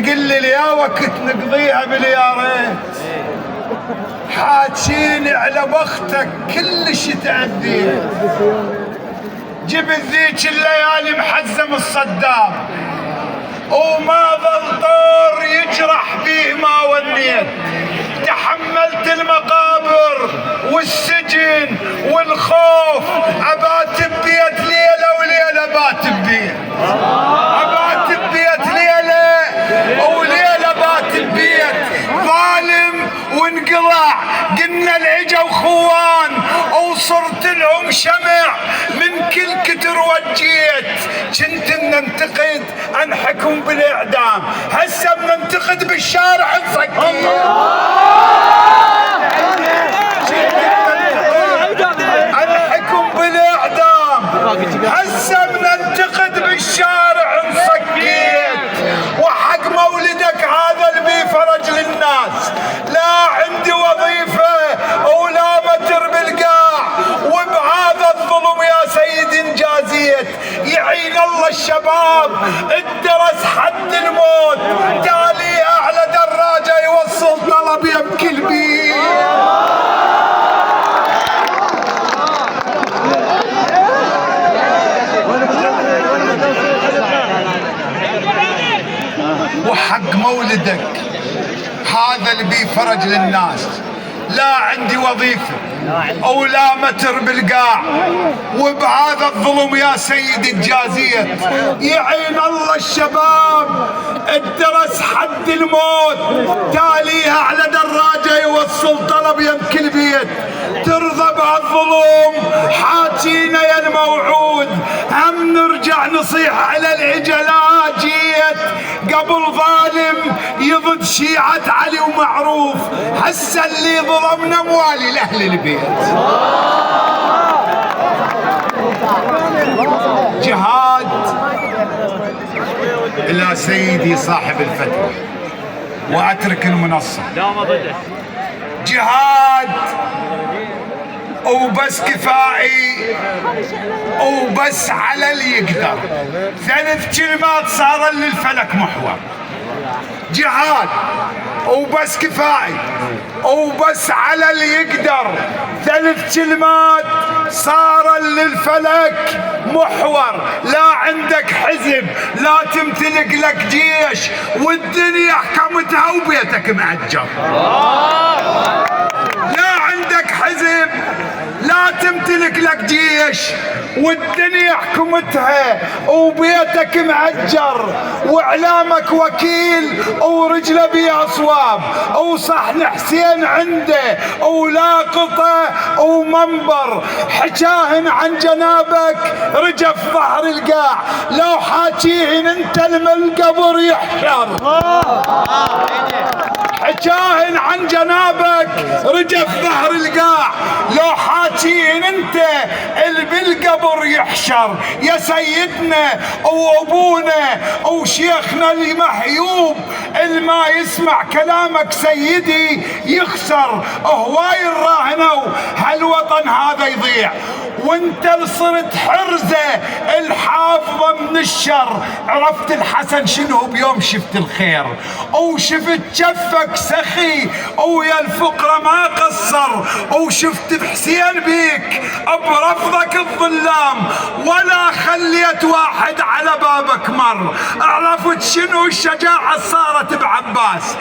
تقول لي يا وقت نقضيها باليارين، حاجيني على بختك كلش تأدي. جبت ذيك الليالي محزم الصدام وما ظل طور يجرح بيه ما ونيت. تحملت المقابر والسجن والخوف، ابات ببيت ليله وليله بات ببيت، ابات ببيت ليله وليله بات ببيت. ظالم وانقلع، قلنا العجا وخوان وصرت لهم شمع من كل كتر وجيت. كنت بننتقد انحكم بالاعدام، هسه بننتقد بالشارع نفكر. انحكم بالاعدام، هسه بننتقد بالشارع نسكت. وحق مولدك هذا اللي بيه فرج للناس، لا عندي وظيفه ولا متر بالقاع، وبهذا الظلم يا سيد انجازيت. يعين الله الشباب الدرس حد الموت، تالي اعلى دراجه يوصل طلب يبكي البيت. وحق مولدك هذا اللي بيه فرج للناس، لا عندي وظيفة أو لا متر بالقاع، وبهذا الظلم يا سيدي الجازية. يعين الله الشباب الدرس حد الموت، تاليها على دراجة يوصل طلب يمكن البيت. ترضى بهالظلم حاجينا يا الموعود، هم نرجع نصيح على العجلاجية. قبل ظالم يضد شيعة علي ومعروف، هسه اللي ظلمنا موالي لأهل البيت. جهاد إلى سيدي صاحب الفتوى وأترك المنصة. جهاد وبس كفائي وبس على اللي يقدر. 3 كلمات صار للفلك محور. جهاد وبس كفائي وبس على اللي يقدر. 3 كلمات صار للفلك محور. لا عندك حزب، لا تمتلك لك جيش، والدنيا حكمتها وبيتك معجر. لا عندك حزب، لا تمتلك لك جيش، والدنيا حكمتها وبيتك معجر. واعلامك وكيل ورجله بيها صواب، وصحن حسين عنده ولاقطه ومنبر. حكاهن عن جنابك رجف ظهر القاع، لو حاكيهن انت القبر يحشر. حكاهن عن جنابك رجف ظهر القاع، لو حاكيهن انت اللي بالقبر يحشر. يا سيدنا وابونا وشيخنا المحيوب، اللي ما يسمع كلامك سيدي يخسر. هواي الراهنوا هالوطن هذا يضيع، وانت صرت حرزه الحافظه من الشر. عرفت الحسن شنو بيوم شفت الخير، وشفت شفك سخي ويا الفقره ما قصر، وشفت بحسين بيك برفضك الظلام ولا خليت واحد على بابك مر. عرفت شنو الشجاعه صارت بعباس،